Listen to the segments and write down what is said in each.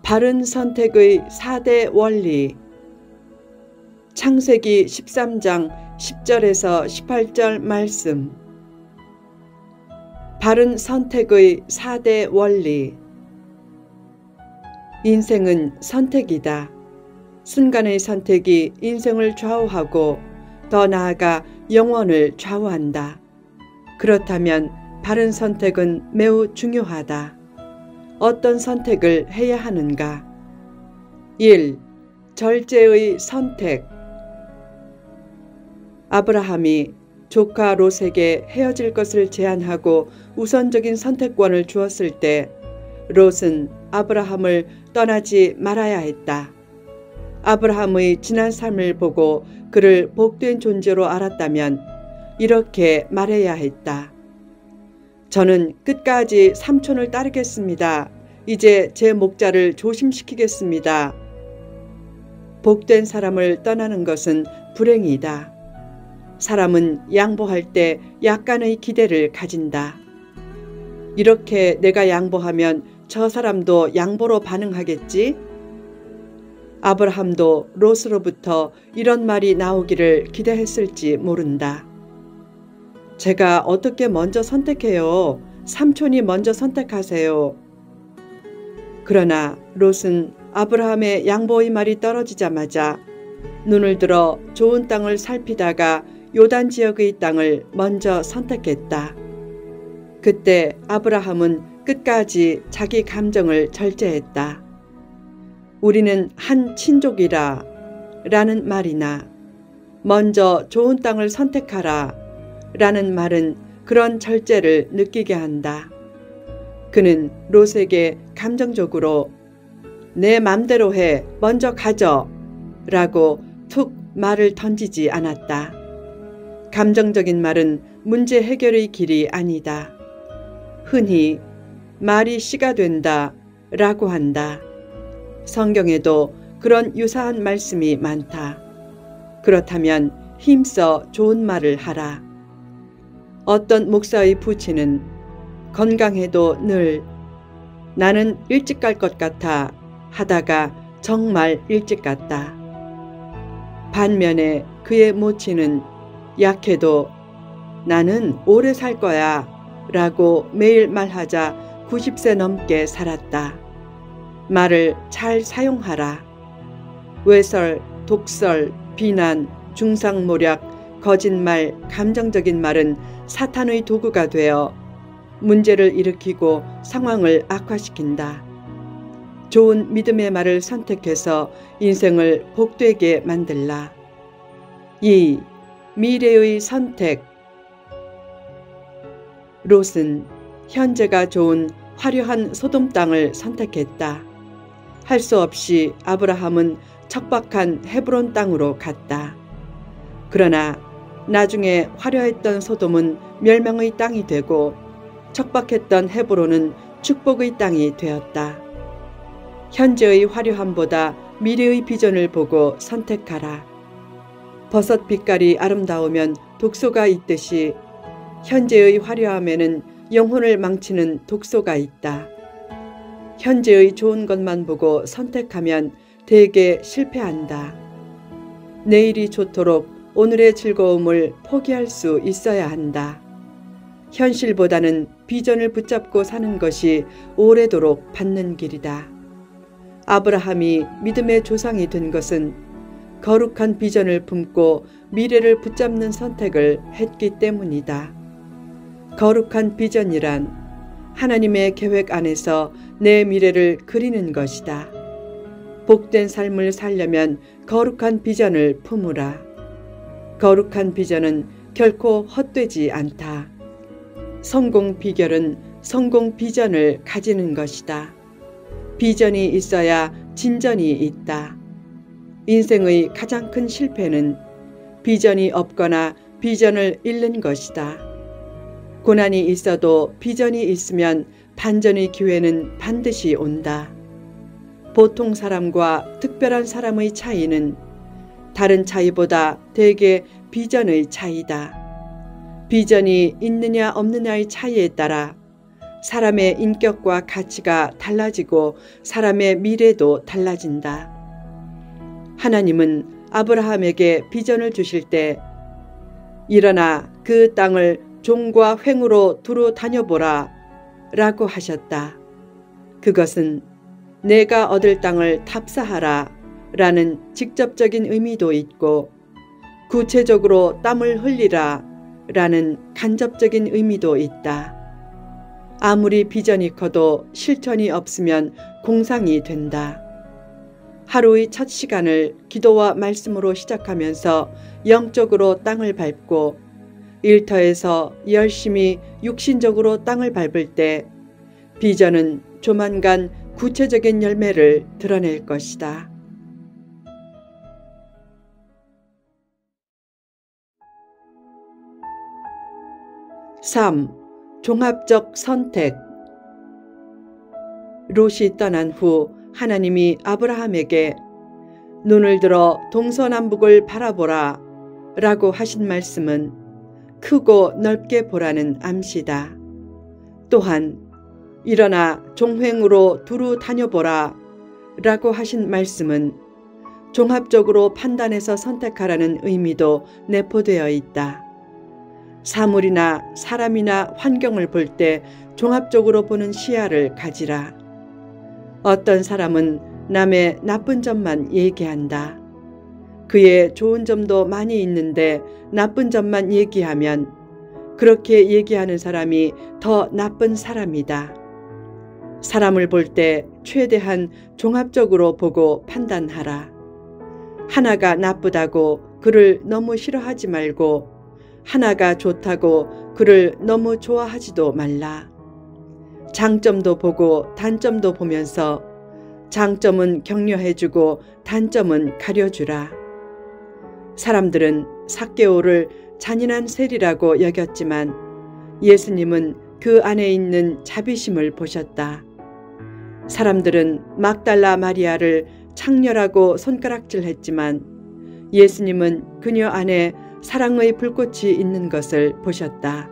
바른 선택의 4대 원리. 창세기 13장 10절에서 18절 말씀. 바른 선택의 4대 원리. 인생은 선택이다. 순간의 선택이 인생을 좌우하고 더 나아가 영혼을 좌우한다. 그렇다면 바른 선택은 매우 중요하다. 어떤 선택을 해야 하는가? 1. 절제의 선택. 아브라함이 조카 롯에게 헤어질 것을 제안하고 우선적인 선택권을 주었을 때 롯은 아브라함을 떠나지 말아야 했다. 아브라함의 지난 삶을 보고 그를 복된 존재로 알았다면 이렇게 말해야 했다. 저는 끝까지 삼촌을 따르겠습니다. 이제 제 목자를 조심시키겠습니다. 복된 사람을 떠나는 것은 불행이다. 사람은 양보할 때 약간의 기대를 가진다. 이렇게 내가 양보하면 저 사람도 양보로 반응하겠지? 아브라함도 롯으로부터 이런 말이 나오기를 기대했을지 모른다. 제가 어떻게 먼저 선택해요? 삼촌이 먼저 선택하세요. 그러나 롯은 아브라함의 양보의 말이 떨어지자마자 눈을 들어 좋은 땅을 살피다가 요단 지역의 땅을 먼저 선택했다. 그때 아브라함은 끝까지 자기 감정을 절제했다. 우리는 한 친족이라 라는 말이나 먼저 좋은 땅을 선택하라 라는 말은 그런 절제를 느끼게 한다. 그는 롯에게 감정적으로 내 맘대로 해, 먼저 가져 라고 툭 말을 던지지 않았다. 감정적인 말은 문제 해결의 길이 아니다. 흔히 말이 씨가 된다 라고 한다. 성경에도 그런 유사한 말씀이 많다. 그렇다면 힘써 좋은 말을 하라. 어떤 목사의 부친은 건강해도 늘 나는 일찍 갈 것 같아 하다가 정말 일찍 갔다. 반면에 그의 모친은 약해도 나는 오래 살 거야 라고 매일 말하자 90세 넘게 살았다. 말을 잘 사용하라. 외설, 독설, 비난, 중상모략, 거짓말, 감정적인 말은 사탄의 도구가 되어 문제를 일으키고 상황을 악화시킨다. 좋은 믿음의 말을 선택해서 인생을 복되게 만들라. 2. 미래의 선택. 롯은 현재가 좋은 화려한 소돔 땅을 선택했다. 할 수 없이 아브라함은 척박한 헤브론 땅으로 갔다. 그러나 나중에 화려했던 소돔은 멸망의 땅이 되고 척박했던 헤브론은 축복의 땅이 되었다. 현재의 화려함보다 미래의 비전을 보고 선택하라. 버섯 빛깔이 아름다우면 독소가 있듯이 현재의 화려함에는 영혼을 망치는 독소가 있다. 현재의 좋은 것만 보고 선택하면 대개 실패한다. 내일이 좋도록 오늘의 즐거움을 포기할 수 있어야 한다. 현실보다는 비전을 붙잡고 사는 것이 오래도록 받는 길이다. 아브라함이 믿음의 조상이 된 것은 거룩한 비전을 품고 미래를 붙잡는 선택을 했기 때문이다. 거룩한 비전이란 하나님의 계획 안에서 내 미래를 그리는 것이다. 복된 삶을 살려면 거룩한 비전을 품으라. 거룩한 비전은 결코 헛되지 않다. 성공 비결은 성공 비전을 가지는 것이다. 비전이 있어야 진전이 있다. 인생의 가장 큰 실패는 비전이 없거나 비전을 잃는 것이다. 고난이 있어도 비전이 있으면 반전의 기회는 반드시 온다. 보통 사람과 특별한 사람의 차이는 다른 차이보다 대개 비전의 차이다. 비전이 있느냐 없느냐의 차이에 따라 사람의 인격과 가치가 달라지고 사람의 미래도 달라진다. 하나님은 아브라함에게 비전을 주실 때 일어나 그 땅을 종과 횡으로 두루 다녀보라 라고 하셨다. 그것은 내가 얻을 땅을 탑사하라 라는 직접적인 의미도 있고 구체적으로 땀을 흘리라 라는 간접적인 의미도 있다. 아무리 비전이 커도 실천이 없으면 공상이 된다. 하루의 첫 시간을 기도와 말씀으로 시작하면서 영적으로 땅을 밟고 일터에서 열심히 육신적으로 땅을 밟을 때 비전은 조만간 구체적인 열매를 드러낼 것이다. 3. 종합적 선택. 롯이 떠난 후 하나님이 아브라함에게 눈을 들어 동서남북을 바라보라 라고 하신 말씀은 크고 넓게 보라는 암시다. 또한 일어나 종횡으로 두루 다녀보라 라고 하신 말씀은 종합적으로 판단해서 선택하라는 의미도 내포되어 있다. 사물이나 사람이나 환경을 볼 때 종합적으로 보는 시야를 가지라. 어떤 사람은 남의 나쁜 점만 얘기한다. 그의 좋은 점도 많이 있는데 나쁜 점만 얘기하면 그렇게 얘기하는 사람이 더 나쁜 사람이다. 사람을 볼 때 최대한 종합적으로 보고 판단하라. 하나가 나쁘다고 그를 너무 싫어하지 말고 하나가 좋다고 그를 너무 좋아하지도 말라. 장점도 보고 단점도 보면서 장점은 격려해주고 단점은 가려주라. 사람들은 삭개오를 잔인한 세리라고 여겼지만 예수님은 그 안에 있는 자비심을 보셨다. 사람들은 막달라 마리아를 창렬하고 손가락질했지만 예수님은 그녀 안에 사랑의 불꽃이 있는 것을 보셨다.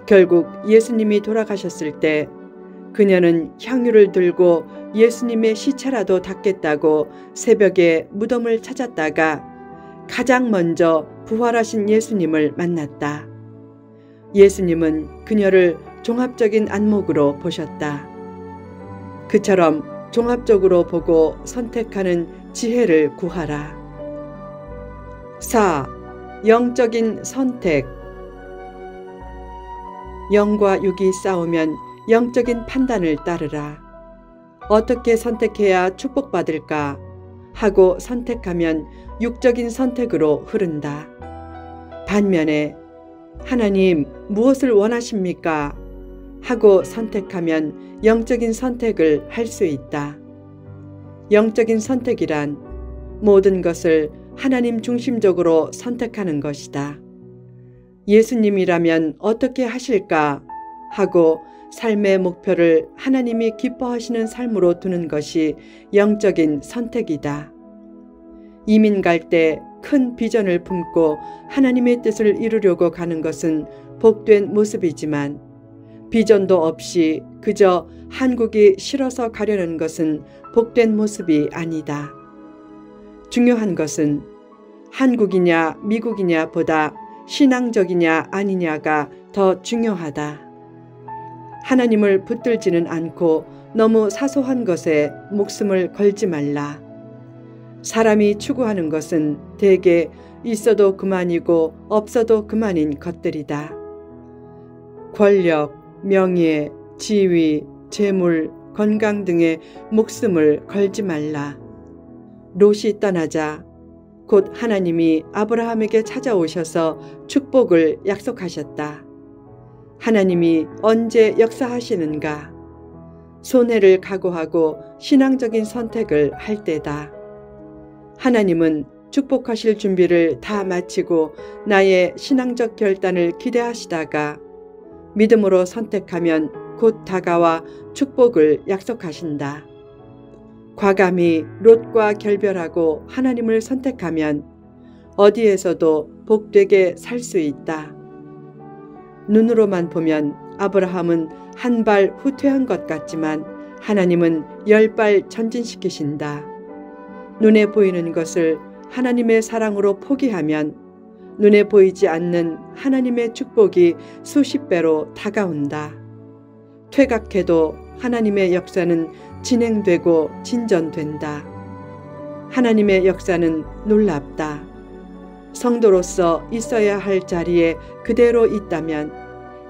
결국 예수님이 돌아가셨을 때 그녀는 향유를 들고 예수님의 시체라도 닦겠다고 새벽에 무덤을 찾았다가 가장 먼저 부활하신 예수님을 만났다. 예수님은 그녀를 종합적인 안목으로 보셨다. 그처럼 종합적으로 보고 선택하는 지혜를 구하라. 4. 영적인 선택. 영과 육이 싸우면 영적인 판단을 따르라. 어떻게 선택해야 축복받을까 하고 선택하면 육적인 선택으로 흐른다. 반면에 하나님 무엇을 원하십니까? 하고 선택하면 영적인 선택을 할 수 있다. 영적인 선택이란 모든 것을 하나님 중심적으로 선택하는 것이다. 예수님이라면 어떻게 하실까 하고 삶의 목표를 하나님이 기뻐하시는 삶으로 두는 것이 영적인 선택이다. 이민 갈 때 큰 비전을 품고 하나님의 뜻을 이루려고 가는 것은 복된 모습이지만 비전도 없이 그저 한국이 싫어서 가려는 것은 복된 모습이 아니다. 중요한 것은 한국이냐 미국이냐 보다 신앙적이냐 아니냐가 더 중요하다. 하나님을 붙들지는 않고 너무 사소한 것에 목숨을 걸지 말라. 사람이 추구하는 것은 대개 있어도 그만이고 없어도 그만인 것들이다. 권력, 명예, 지위, 재물, 건강 등의 목숨을 걸지 말라. 롯이 떠나자 곧 하나님이 아브라함에게 찾아오셔서 축복을 약속하셨다. 하나님이 언제 역사하시는가? 손해를 각오하고 신앙적인 선택을 할 때다. 하나님은 축복하실 준비를 다 마치고 나의 신앙적 결단을 기대하시다가 믿음으로 선택하면 곧 다가와 축복을 약속하신다. 과감히 롯과 결별하고 하나님을 선택하면 어디에서도 복되게 살 수 있다. 눈으로만 보면 아브라함은 한 발 후퇴한 것 같지만 하나님은 10발 전진시키신다. 눈에 보이는 것을 하나님의 사랑으로 포기하면 눈에 보이지 않는 하나님의 축복이 수십 배로 다가온다. 퇴각해도 하나님의 역사는 진행되고 진전된다. 하나님의 역사는 놀랍다. 성도로서 있어야 할 자리에 그대로 있다면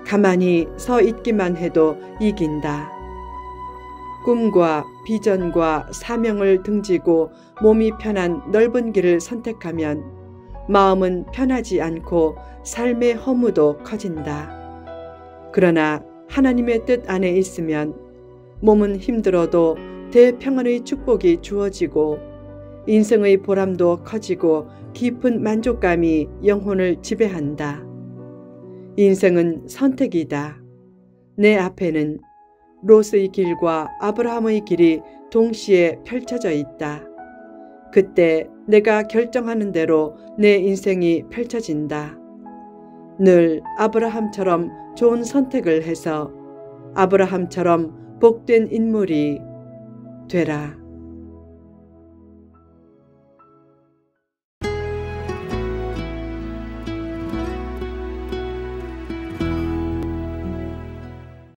가만히 서 있기만 해도 이긴다. 꿈과 비전과 사명을 등지고 몸이 편한 넓은 길을 선택하면 마음은 편하지 않고 삶의 허무도 커진다. 그러나 하나님의 뜻 안에 있으면 몸은 힘들어도 대평안의 축복이 주어지고 인생의 보람도 커지고 깊은 만족감이 영혼을 지배한다. 인생은 선택이다. 내 앞에는 롯의 길과 아브라함의 길이 동시에 펼쳐져 있다. 그때 내가 결정하는 대로 내 인생이 펼쳐진다. 늘 아브라함처럼 좋은 선택을 해서 아브라함처럼 복된 인물이 되라.